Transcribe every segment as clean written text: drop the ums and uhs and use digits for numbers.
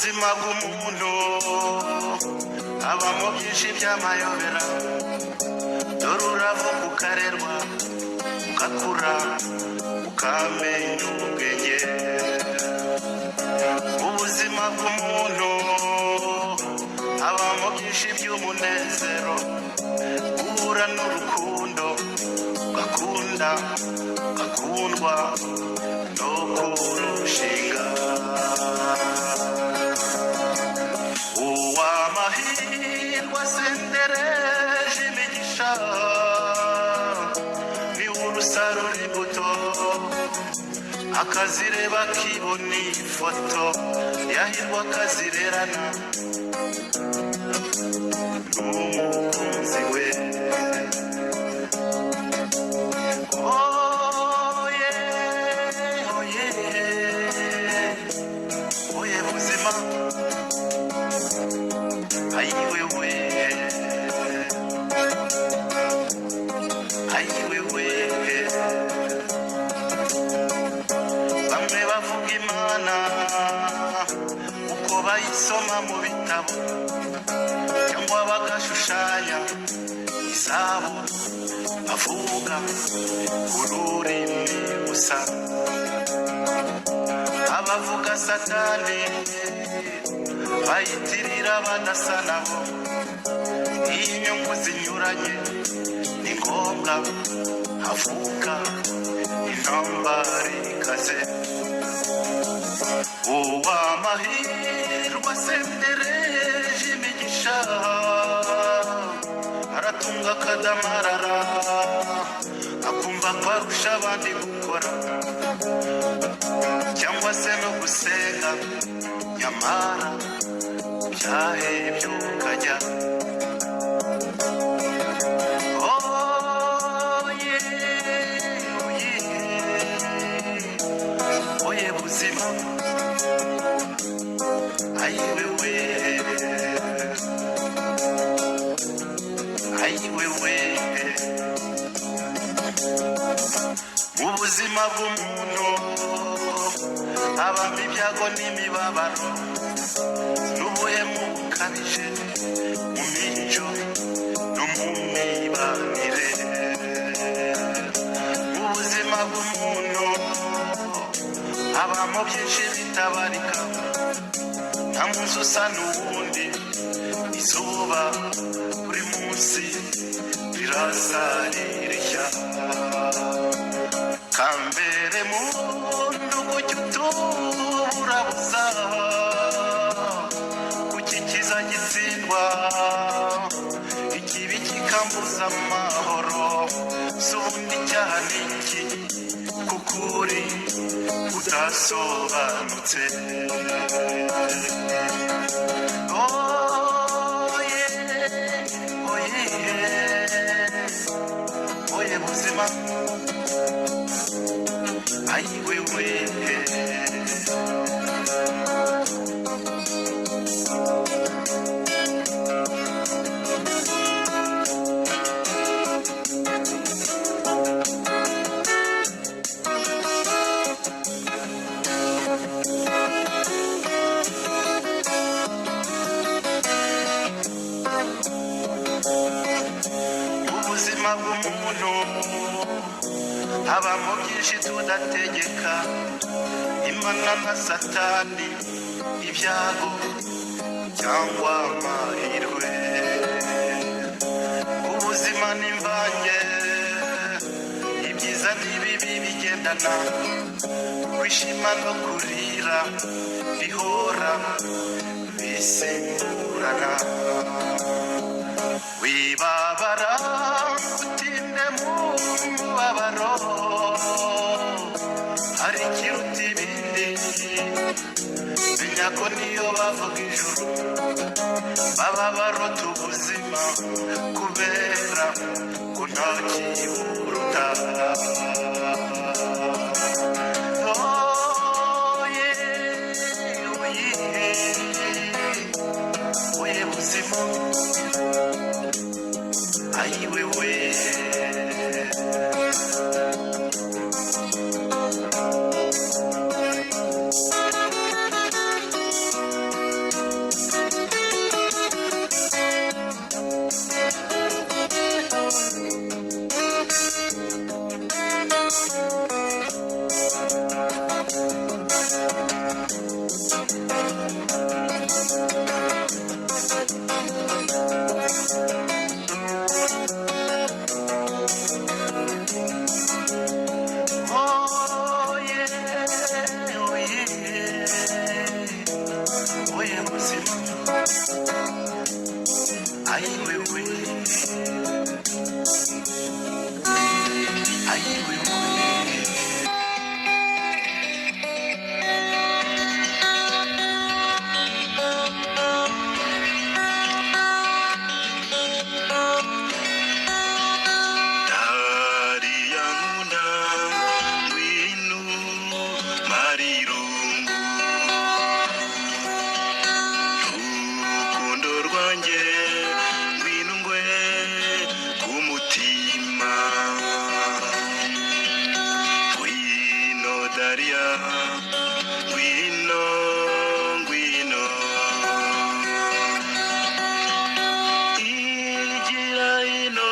ubuzima bw'umuntu habamo byinshi by'amayobera dore uravuka ukarerwa ugakura ukamenya ubwenge ubuzima bw'umuntu habamo byinshi by'umunezero guhura n'urukundo ugakunda ugakundwa no kurushinga uwamahirwe asendereje imigisha ni urusarura imbuto akazireba akibona ifoto yahirwa akazirerana n'umukunzi we oye buzima ayiwewe bamwe bavuga imana uko bayisoma mu bitabo cyangwa bagashushanya izabo bavuga ururimi gusa abavuga satani bayitirira badasa nabo inyungu zinyuranye ni ngombwa havuka intambara ikaze uwamahirwe asendereje imigisha aratunga akadamarara akumva ko arusha abandi gukora cyangwa se no gusenga nyamara byahebye ukajya oye buzima ayiwewe mu buzima bw'umuntu habamo ibyago n'imibabaro n'ubuhemu bukabije mu mico no mu mibanire mu buzima bw'umuntu habamo byinshi bitabarika nta munsi usa n'uwundi izuba buri munsi rirasa ririshya kambere muntu kujya utubura busa kukikiza gitsindwa ikibi kikambuza amahoro si ubundi icyaha ni iki kukuri udasobanutse oye buzima ayiwewe ubuzima bw'umuntu habamo byinshi tudategeka imana na satani ibyago cyangwa amahirwe ubuzima n'imvange ibyiza n'ibibi bigendana kwishima no kurira bihora bisimburana wibabara utinde mu mubabaro hari ikiruta ibindi menya ko niyo bavuga ijuru baba barota ubuzima kubera ko nta kiburuta oye buzima ayiwewe ayiwe Dariya nkunda ngwino marirungu rukundo rwanjye ngwino ngwe ku mutima ngwino Dariya ngwino ngwino igira hino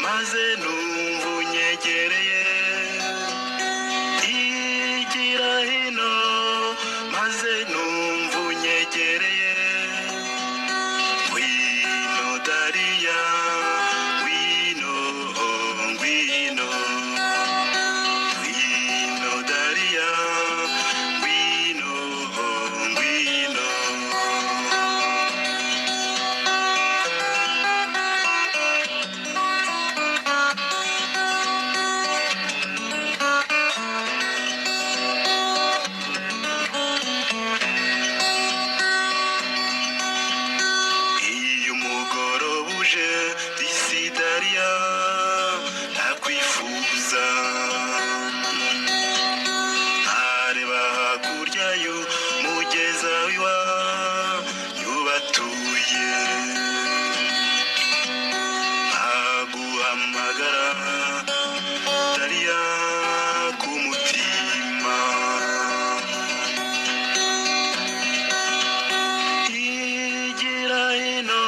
maze numva unyegereye igira hino maze numva unyegereye ngwino Dariya ngwino ngwino ngwino Dariya ngwino ngwino iyo umugoroba uje disi Dariya ntakwifuza ntareba hakurya y'umugeza yubatuye nkaguhamagara Dariya ku mutima igira hino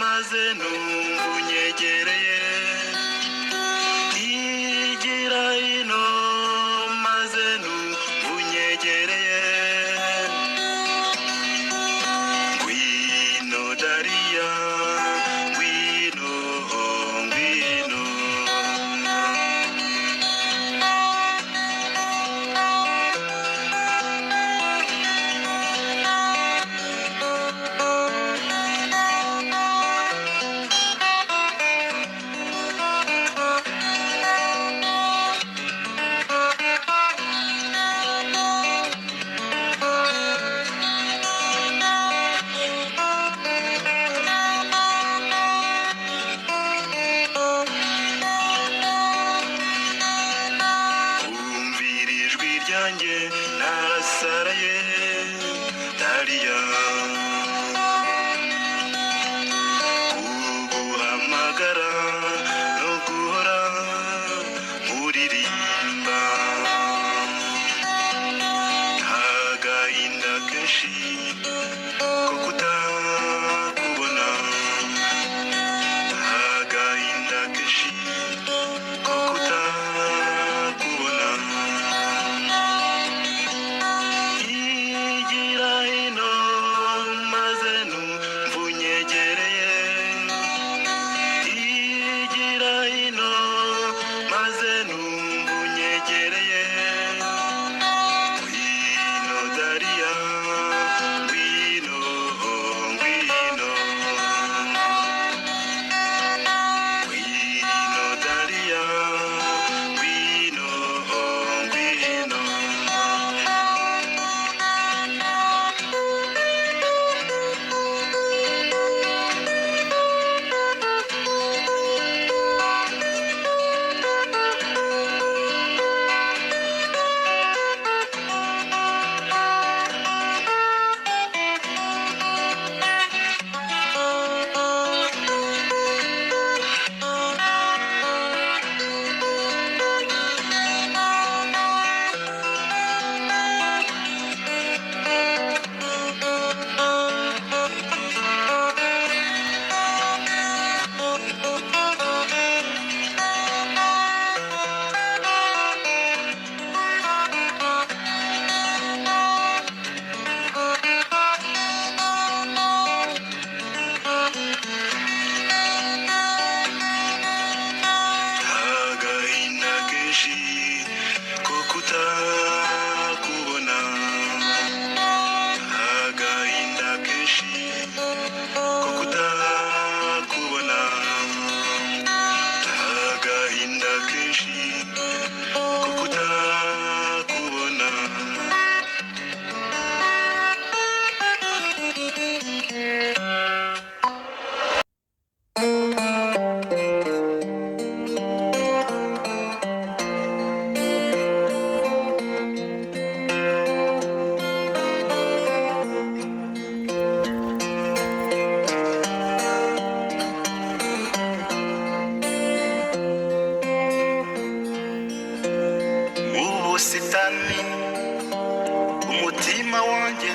maze numva unyegereye igira hino maze numva unyegereye ngwino Dariya ngwino ngwino umvira ijwi ryanjye narasaraye Dariya kuguhamagara no guhora nkuririmba agahinda kenshi ko kutakubona agahinda kenshi ko kutakubona igira hino maze numva unyegereye igira hino maze numva unyegereye ngwino Dariya ngwino ngwino ngwino Dariya ngwino ngwino agahinda kenshi ubusitani umutima wanjye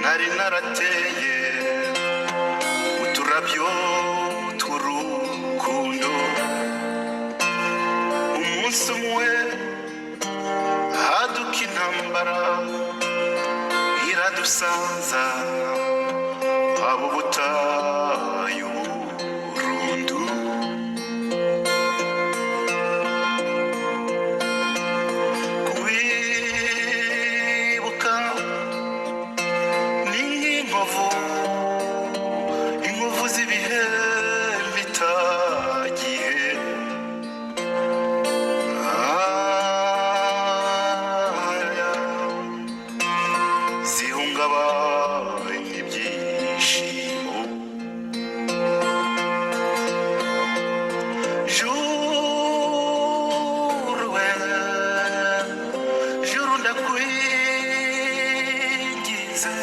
nari narateye uturabyo tw'urukundo umunsi umwe haduka intambara iradusanza haba ubutayu burundu kwibuka ni nk'inkovu z'ibihe bitagiye zihungabanya ibyishimo juru we juru ndakwinginze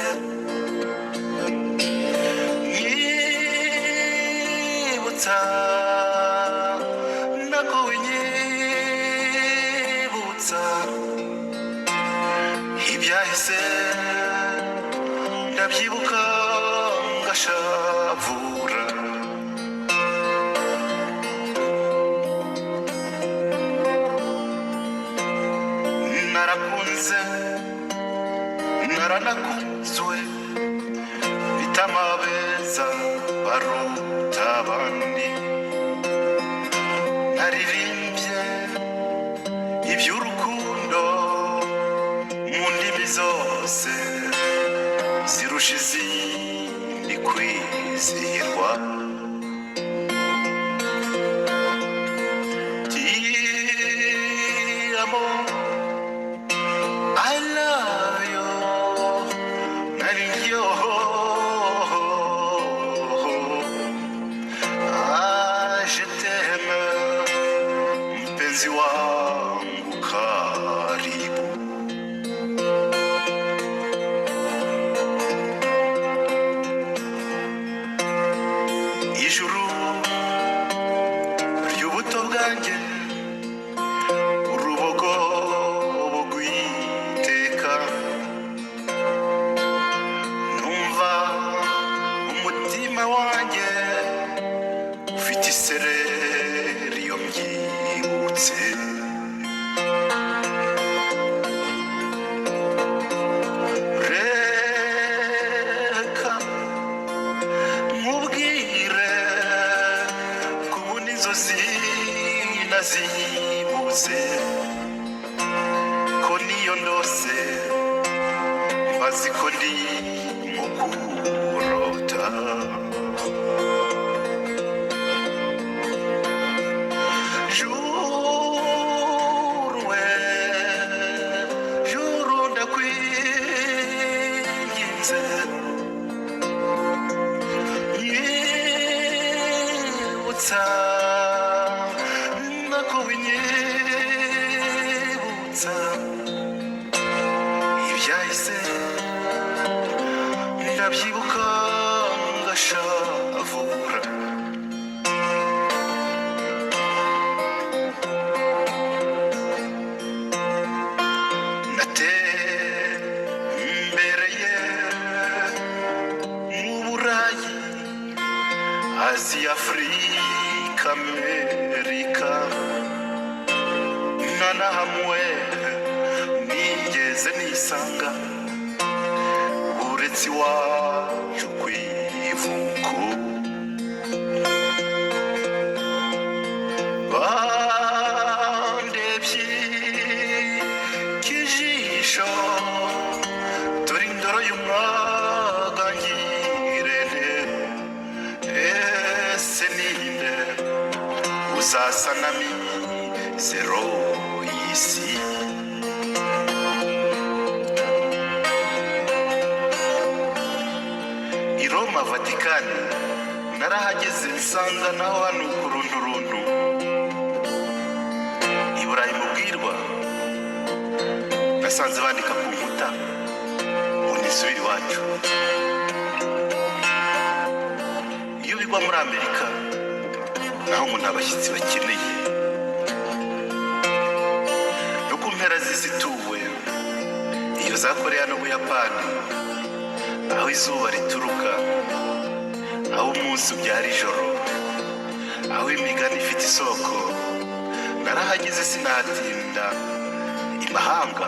nyibutsa nako winyibutsa ibyahise ndabyibuka ngashavura narakunze naranakunzwe bitama beza baruta abandi naririmbye iby'urukundo mu ndimi zose zirusha izindi kwizihirwa Ti-amo, I love you, nari yo je t'aime mpenzi wangu karibu ijuru ry'ubuto bwanjye urubogobo rw'iteka numva umutima wanjye ufite isereri iyo mbyibutse reka nkubwire kubona inzozi nazibuze ko niyo ndose mbazi ko ndi mu kurota juru we juru ndakwinginze nyibutsa nako winyibutsa ibyahise ndabyibuka ngashavura natembereye mu Burayi Aziya Afurika Amerika nta na hamwe nigeze nisanga uretse iwacu ku ivuko bandebye kijisho turi indoro y'umwaga ngirente ese ninde uzasa na mizero y'isi i Roma Vatikani narahageze nsanga naho hano kurunturuntu i Burayi mubwirwa nasanze bandika ku nkuta ngo nisubire iwacu iyo bigwa muri Amerika naho ngo nta bashyitsi bakeneye no zituwe iyo za Korea n'Ubuyapani, aho izuba rituruka, aho umunsi ubyara ijoro, aho imigani ifite isoko. Narahageze sinahatinda, imahanga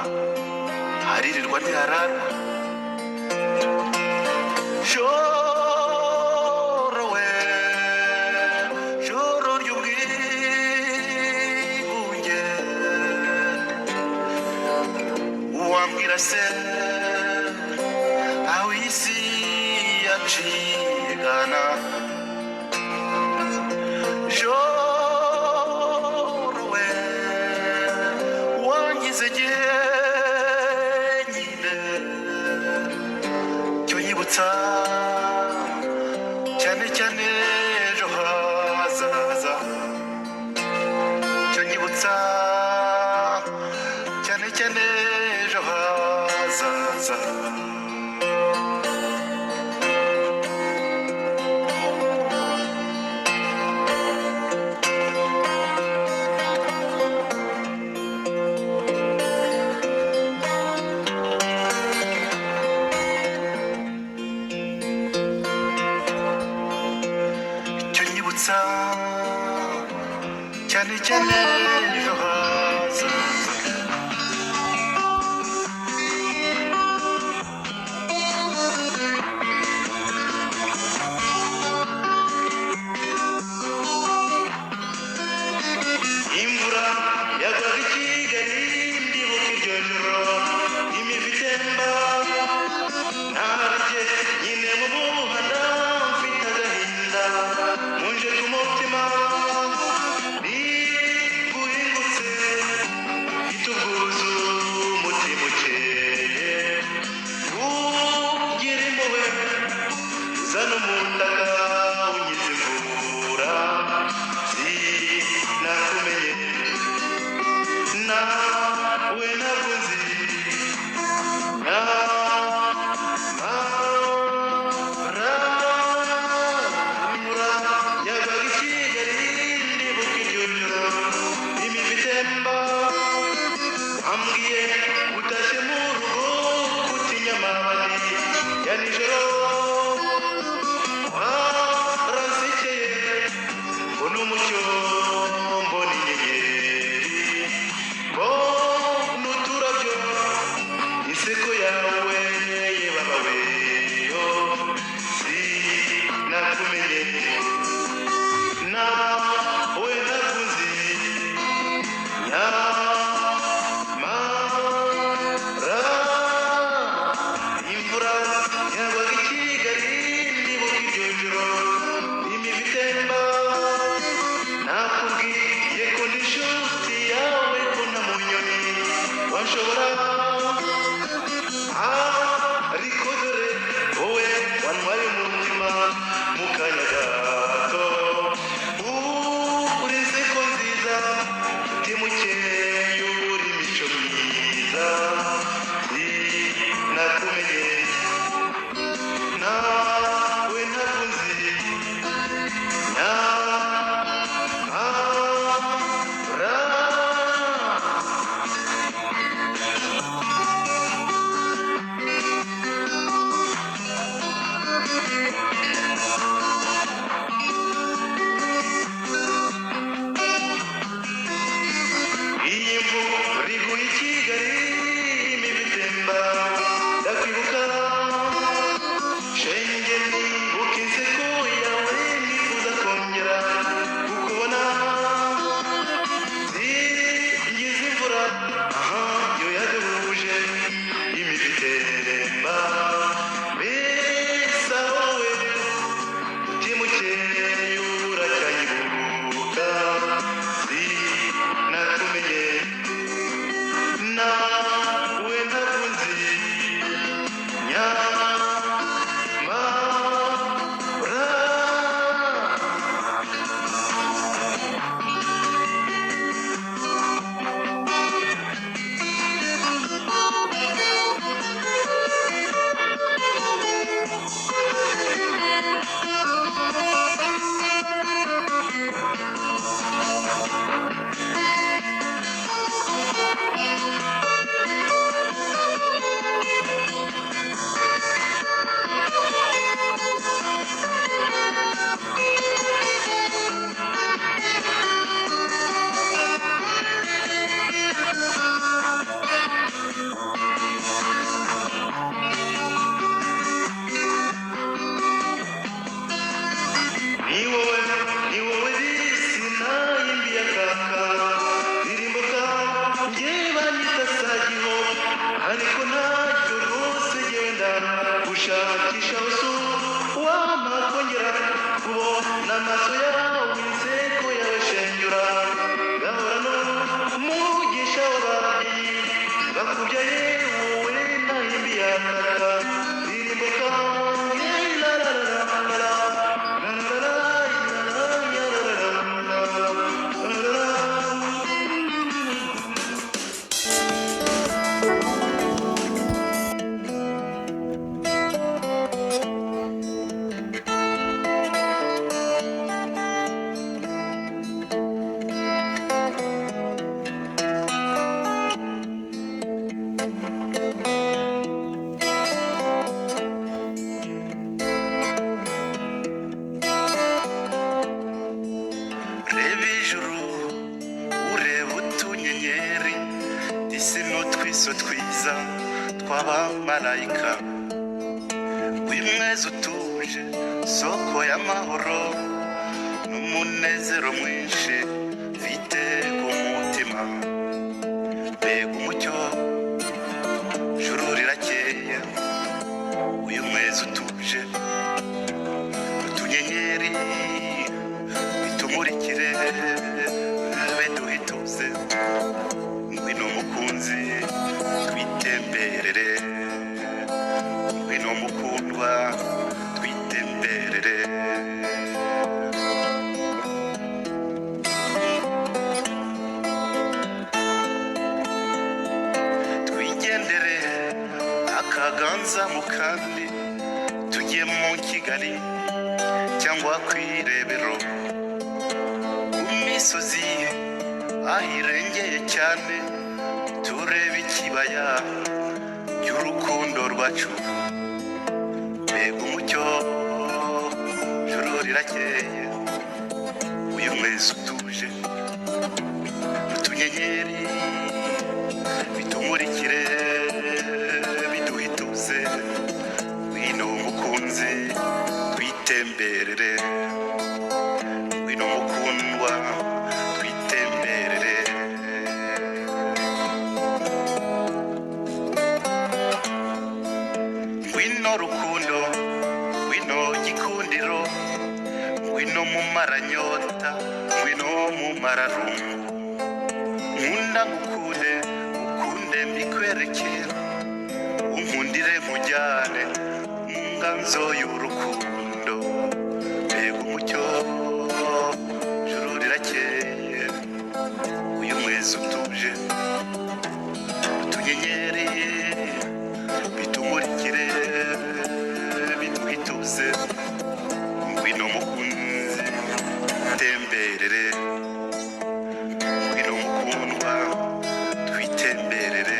haririrwa ntiharara. Joro we, joro ry'ubwigunge, wambwira se aho isi yaciye igana? Joro we, wangize jyenyine, cyo nyibutsa cyane cyane ejo hazaza, cyo nyibutsa cyane cyane ejo hazaza. Cyane cyane ejo hazaza. Imvura yagwaga i Kigali, ndibuka iryo joro, imivu itemba, narye nyine mu muhanda, mfite agahinda munje ku mutima. Zano mundaga unyize imvura, sinakumenye nawe naguzi, imvura yagwaga i Kigali, ndibuka iryo joro, imivu itemba, ambwiye utashye mu rugo, utinya amabati ya nijoro. N'umucyo mbona inyenyeri, mbona uturabyo, inseko yawe baba weyo, sinakumenye nawe nakuzi, nyamara imvura yagwaga i Kigali, ndibuka iryo joro, imivu itemba. Nakubwiye ko ndi inshuti yawe, ko nta munyoni washobora, ariko dore wowe wantwaye umutima mu kanya gato. Uri inseko nziza, utimukeye, uri imico myiza, sinakumenye nawe nakuzi, gushakisha usu wamakongera kubona amaso yawe inseko yawe shenyura gahorano umugisha w'ababyeyi bakubyaye wowe ntahimbi yakaka ririmbuka so twiza tw'abamarayika w'imwezi utuje soko y'amahoro n'umunezero mwinshi mfite ku mutima mbega umucyo juru rirakeye uyu mwezi utuje utunyenyeri bitumurikire beduhituze ngwino mukunzi twitemberere ngwino mukundwa twitemberere twigendere akaganza mu kandi tujye mu Kigali cyangwa kwirebero ku misozi ahirengeye cyane turebe ikibaya cy'urukundo rwacu mbega umucyo juru rirakeye uyu mwezi utuje utunyenyeri bitumurikire biduhituze ngwino mukunzi twitemberere ngwino mukundwa twitemberere ngwino rukundo ngwino gikundiro ngwino mumaranyota ngwino mumararungu nkunda ngukunde ukunde mbikwereke unkundire nkujyane mu nganzo y'urukundo mbega umucyo juru rirakeye uyu mwezi utuje utunyenyeri bitumurikire biduhituze ngwino mukunzi temberere ngwino mukundwa twitemberere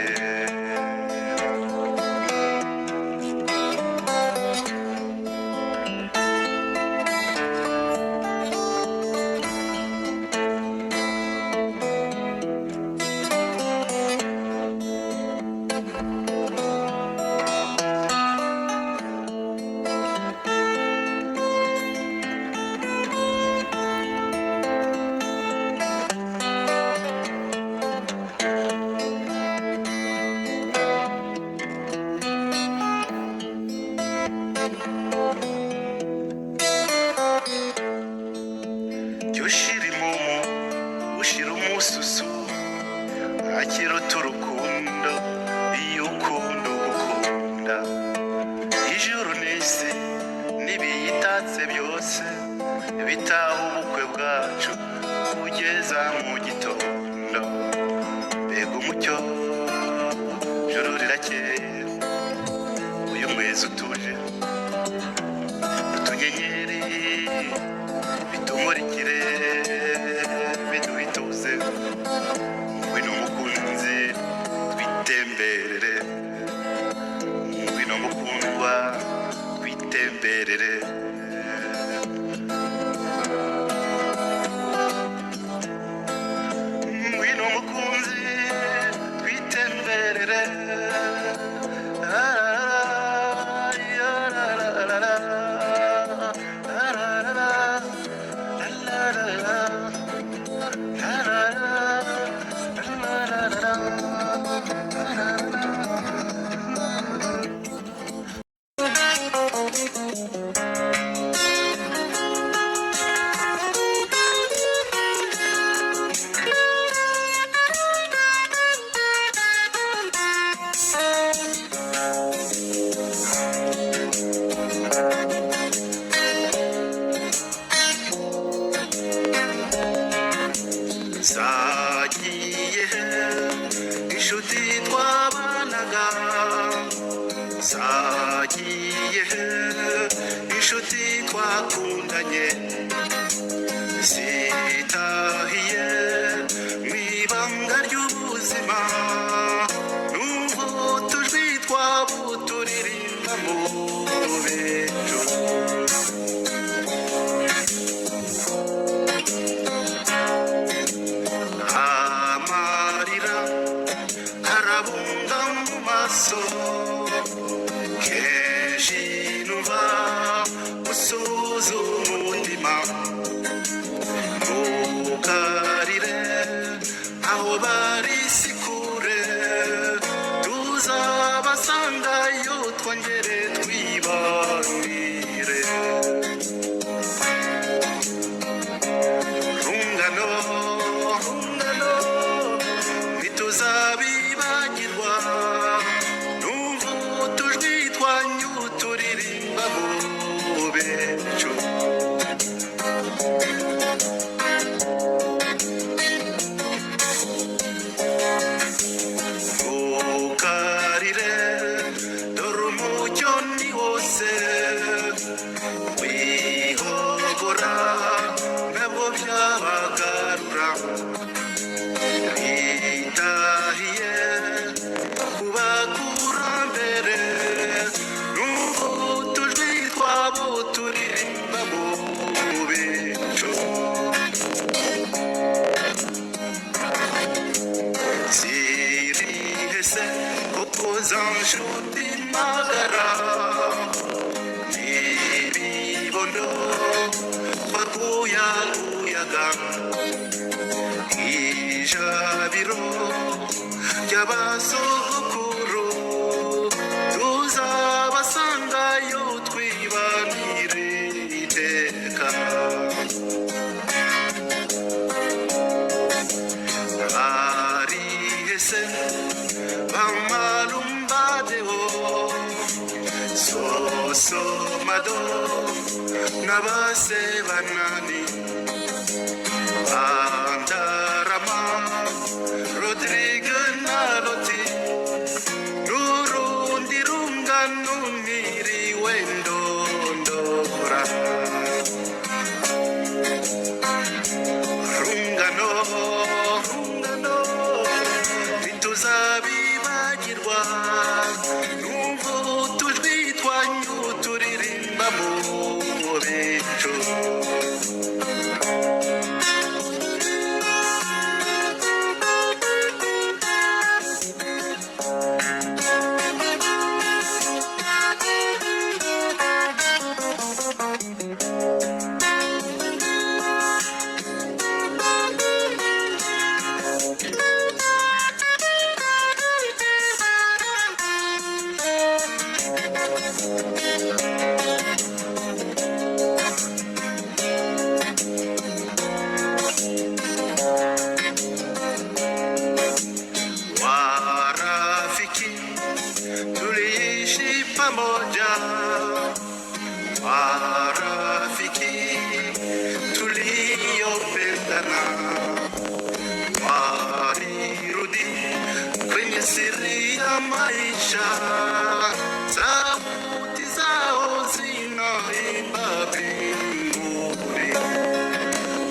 ushira umususu akiruta urukundo iyo ukunda ugukunda ijuru n'isi n'ibiyitatse byose bitaha ubukwe bwacu kugeza mu gitondo mbega umucyo juru rirakeye uyu mwezi utuje utunyenyeri bitumurikire biduhituze ngwino mukunzi twitemberere ngwino mukundwa twitemberere ngwino mukunzi twitemberere zagiye inshuti twabanaga zagiye inshuti twakundanye zitahiye mu ibanga ry'ubuzima n'ubwo tujwi twabo turirimba mu bejo amarira arabunga mu maso kenshi numva usuhuza umutima ntukarire aho bari si kure tuzabasangayo twongere twibanire rungano rungano ntituzabibagirwa n'ubu tujwi twanyu turirimba mu bejo ntukarire dore umucyo ni wose wihogora ntabwo byabagarura bitahiye ku bakurambere n'ubu tujwi twabo turirimba mu bejo zirihese kuko za nshuti magara ibibondo twakuyakuyaga ijabiro ry'abasogokuru tuzabasangayo twibanire iteka barihese bamalumbadeho sosomado n'abase banani Andarama Rodrigue na Loti Nurundi rungano niriwe ndondora rungano rungano ntituzabibagirwa n'ubu tujwi twanyu turirimba mu bejo warafiki tuliishi pamoja warafiki tuliopendana walirudi kwenye siri ya maisha sauti zao zinaimba mbinguni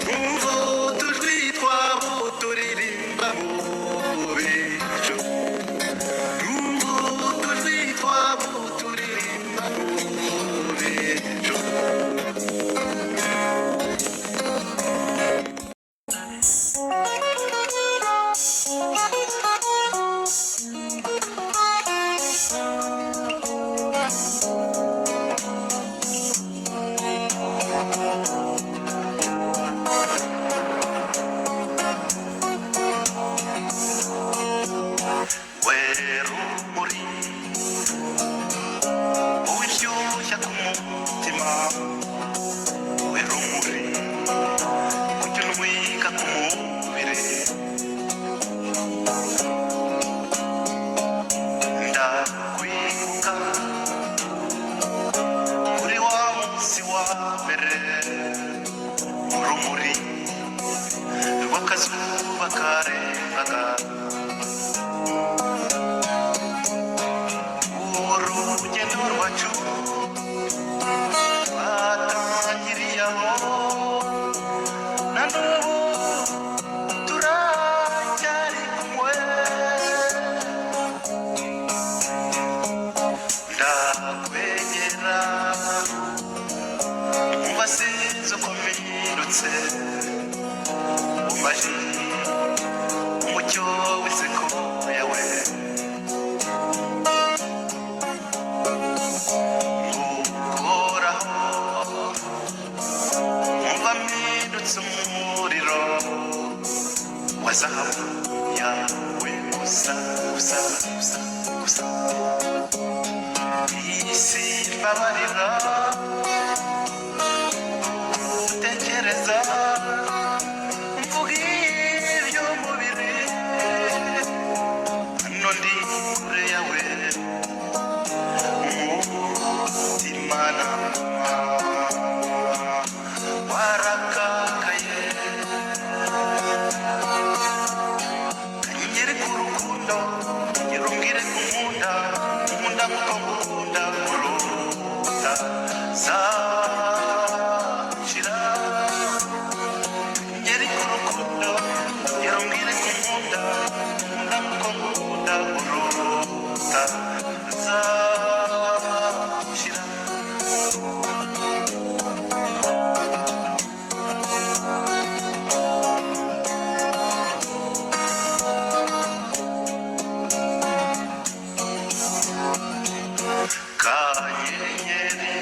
n'ubu tujwi twabo turirimba mu bejo n'ubu tujwi twabo turirimba mu bejo karengaga urugendo rwacu rwatangiriye aho na n'ubu turacyari kumwe ndakwegera umva sinzi uko mpindutse umaje umucyo w'iseko yawe ukoraho umva mpindutse umuriro wa zahabu yawe gusa gusa gusa gusa isi mbabarira utekereza mvuga iby'umubiri hano ndi kure yawe umutima warakakaye kanyeri ku rukundo ngerumbwire kunkunda nkunda nkuko ngukunda kuruta zashira ngeri ku rukundo ngerumbwire kunkunda nkunda nkuko ngukunda kuruta zashira kanyenyeri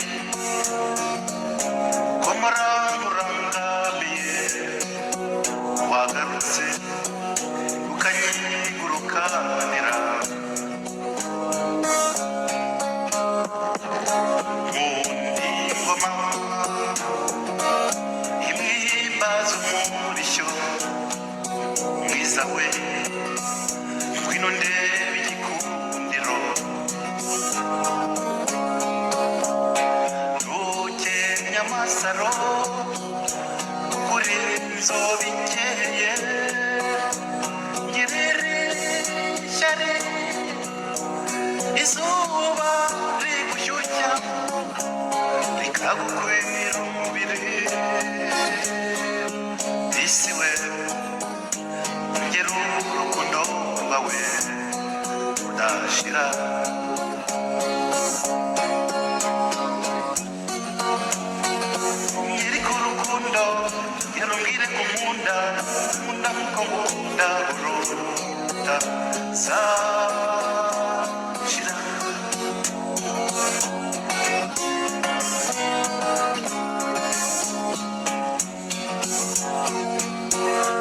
ko murangamiye wagarutse ukanyigurukanira mundi ngoma imwihimbaza umurishyo mwiza we ngwino ndebe igikundiro ntukenya amasaro kuri inzobe ikeye ngirire ishyari izuba rigushyushya rikagukwira umubiri isi we ngera urukundo rwawe rudashira ngeri ku rukundo yarumbwire kunkunda nkunda nkuko ngukunda kuruta zashira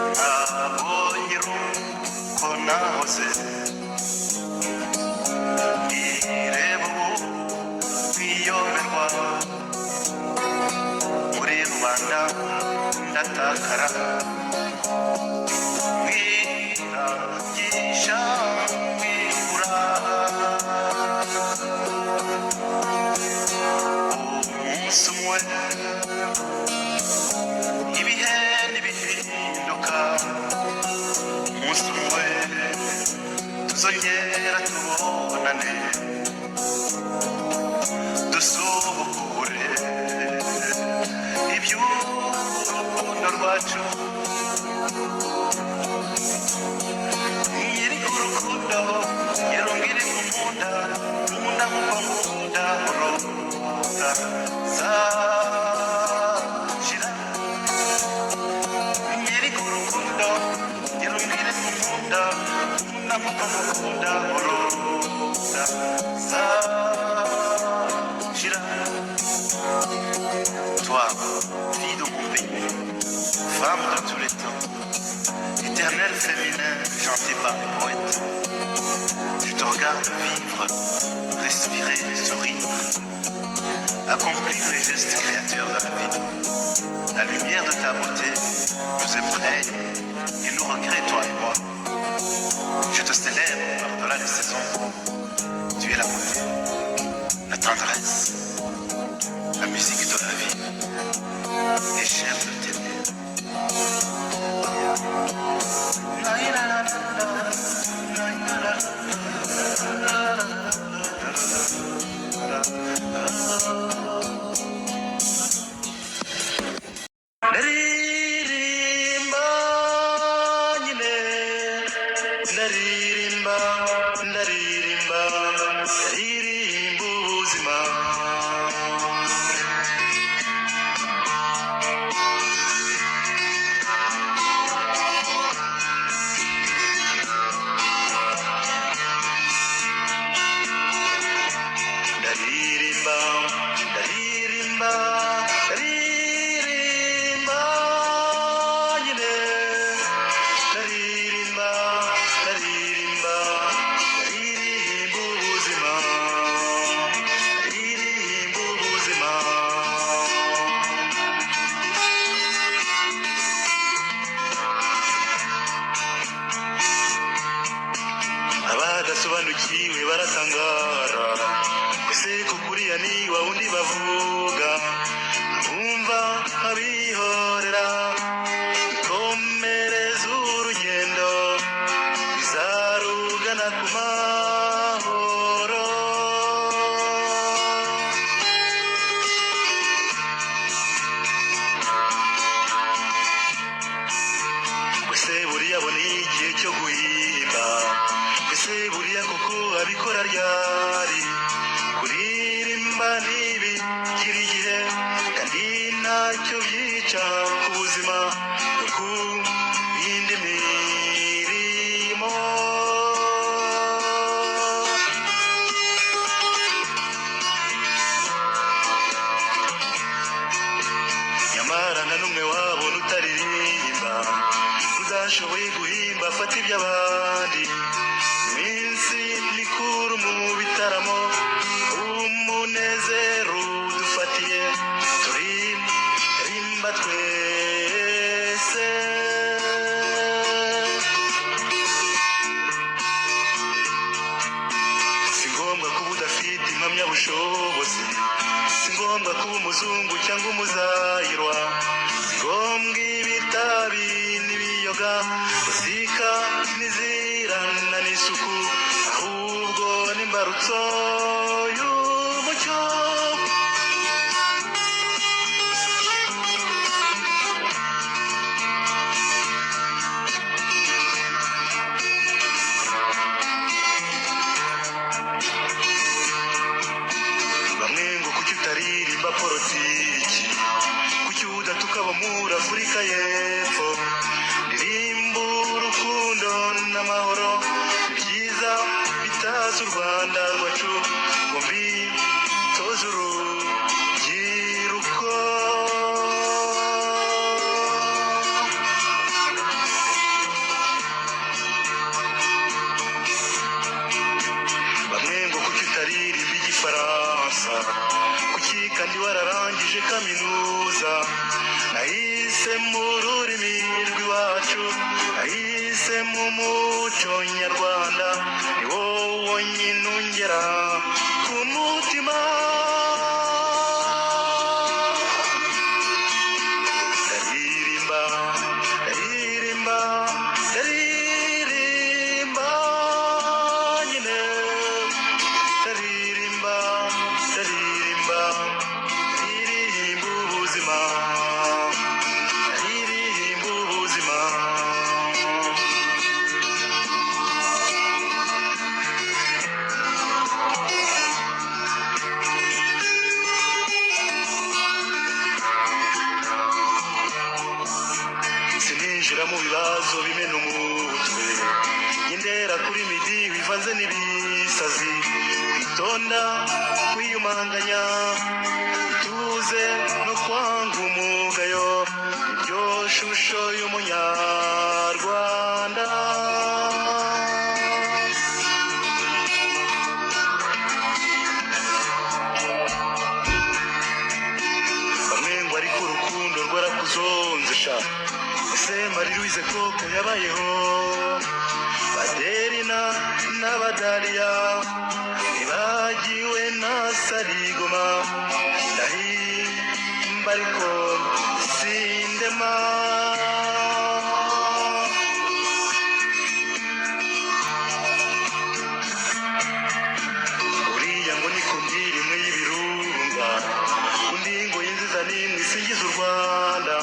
nabonye uko nahoze ireba ubu kwiyoberwa muri rubanda ndatakara mwirangisha mwibura umunsi umwe ibihe ntibihinduka umunsi umwe tuzongera tubonane dusubukure iby'urukundo rwacu nyiri urukundo yarumbwire kunkunda nkunda nkuko ngukunda kuruta zashira nyiri urukundo yarumbwire kunkunda nkunda nkuko ngukunda kuruta zashira. Toi, fille de mon pays, femme de tous les temps, éternel féminin chanté par les poètes, je te regarde vivre, respirer, sourire, accomplir les gestes créateurs de la vie. La lumière de ta beauté nous imprègne et nous recrée, toi et moi. Je te célèbre par-delà les saisons. Tu es la beauté, la tendresse, la musique de la vie, et chère de t'aimer. ndaririmba ndaririmba ndaririmba ubuzima ndaririmba ndaririmba ndaririmba nyine ndaririmba ndaririmba ndaririmba ubuzima ndaririmba ubuzima abadasobanukiwe baratangara ese kukuriya ni wa wundi bavuga abumva abihorera ikomereza urugendo bizarugana ku mahoro ese buriya aboneye igihe cyo guhimba ese buriya koko abikora ryari kuririmba ntibigira igihe kandi ntacyo byica ku buzima no ku yindi mirimo nyamara na n'umwe wabona utaririmba udashoboye guhimba afata iby'abandi iminsi mikuru mu bitaramo umunezero dufatiye turirimba twese si ngombwa kuba udafite impamyabushobozi si ngombwa kuba umuzungu cyangwa umuzayirwa si ngombwa ibitabi n'ibiyoga muzika n'izirana n'isuku ahubwo n'imbarutso y'umucyo bamwe ngo kuki utaririmba politiki kuki udatuka abo muri Afurika y'Epfo ndirimba urukundo n'amahoro ibyiza bitaza u Rwanda rwacu ngo mbitoze urubyiruko bamwe ngo kuki utaririmba igifaransa kuki kandi wararangije kaminuza nahise mu rurimi rw'iwacu nahise mu muco nyarwanda ni wowe wonyine ungera ku mutima ndaririmba ndaririmba ndaririmba nyine ndaririmba ndaririmba ndaririmba ubuzima ndaririmba ubuzima sininjira mu bibazo bimena umutwe indera kuri midi bivanze n'ibisazi kwitonda kwiyumanganya ituze no kwanga umugayo iryo shusho y'umunyarwanda bamwe ngo ariko urukundo rwarakuzonze sha ese Marie Louise koko yabayeho Baderina n'Abadaliya ntibagiwe na Sarigoma ndahimba ariko sindema uriya ngo ni ku ndirimwe y'ibirunga undi ngo yinjiza n'imwe isingiza u Rwanda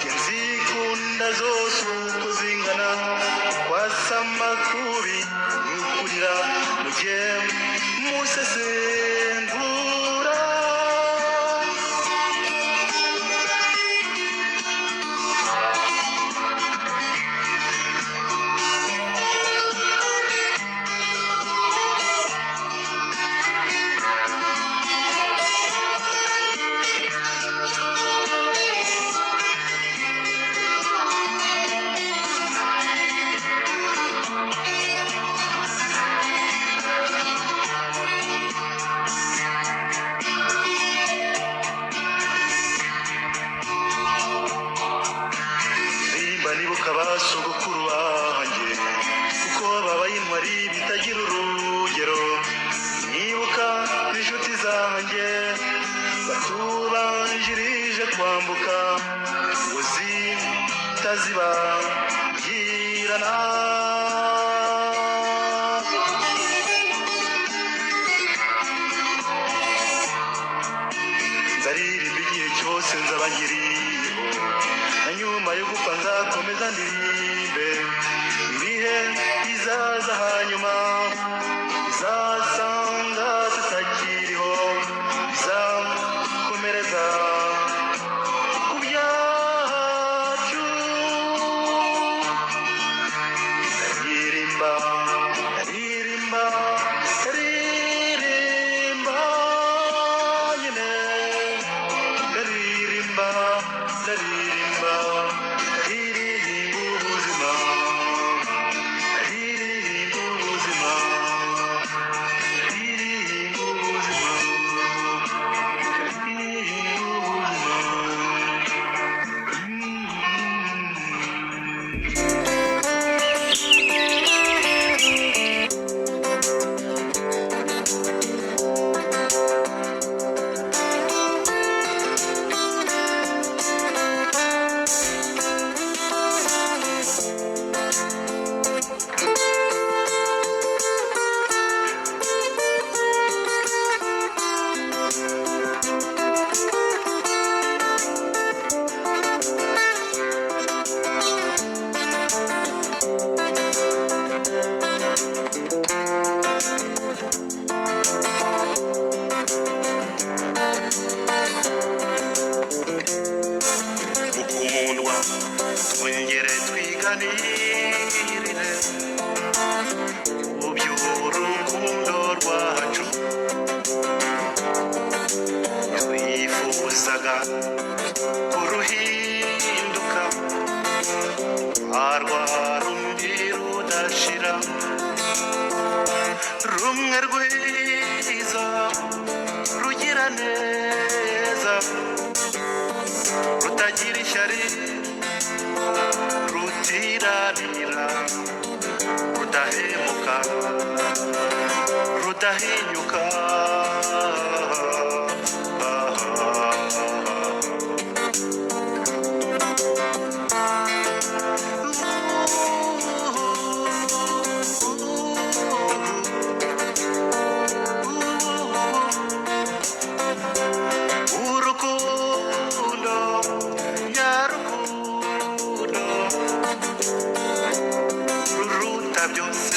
inzikunda zose uko zingana kwasama makubi nukurira mujye musesengura nibuka basogokuru banjye kuko babaye intwari bitagira urugero nibuka inshuti zanjye batubanjirije kwambuka ngo zitazibagirana nzaririmba igihe cyose nzaba nkiriho na nyuma yo gupfa nzakomeza ndirimbe ibihe bizaza hanyuma bizasanga tutakiriho bizakomereza ku byacu ndaririmba ndaririmba ndaririmba nyine ndaririmba ndaririmba ndaririmba ubuzima ndaririmba ubuzima mukundwa twongere twiganirire uby'urukundo rwacu twifuzaga kuruhinduka rwa rundi rudashira rumwe rwiza rugira neza rutagira ishyari rutiranira rudahemuka rudahinyuka urukundo nyarukundo ruruta byose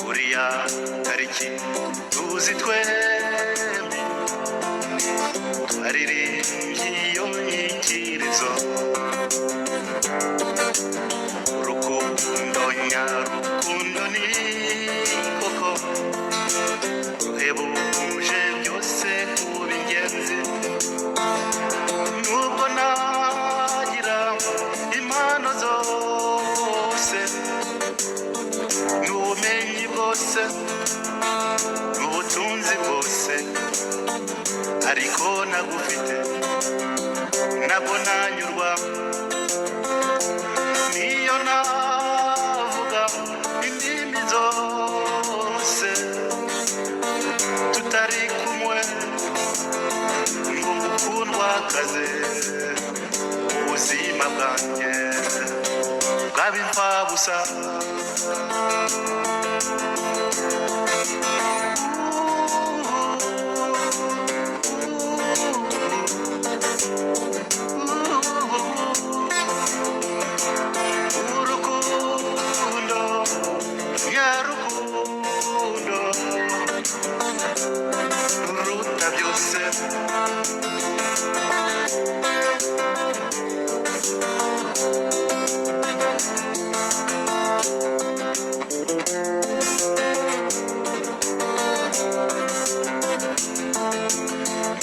uriya tariki tuzi twembi twaririmbye iyo nyikirizo urukundo nyarukundo ni koko ruhebuje byose kuba ingenzi nubwo nagira impano zose n'ubumenyi bwose n'ubutunzi bwose ariko nagufite nabwo nanyurwa niyo navuga indimi zose tutari kumwe ngo ngukundwakaze ubuzima bwanjye bwaba imfabusa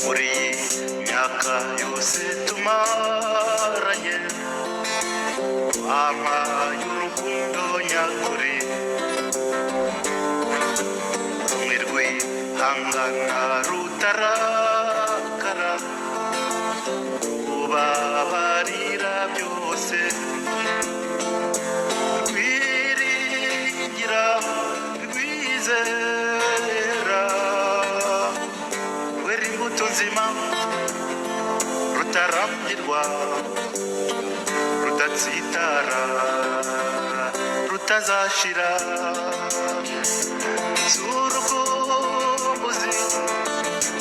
muri iyi myaka yose tumaranye wampaye urukundo nyakuri rumwe rwihangana rutarakara ubabarira byose rwiringira rwizera rwera imbuto nzima rutarambirwa rudatsitara rutazashira z'urukumbuzi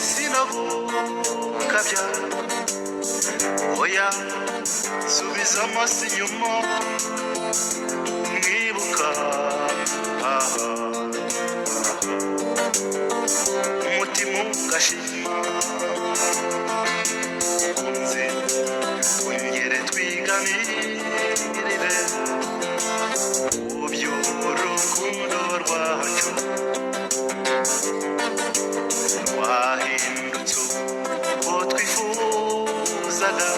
sinagukabya oya subiza amaso inyuma mwibuka umutima ugashima kunze ongere twiganirire uby'urukundo rwacu wahindutse uko twifuzaga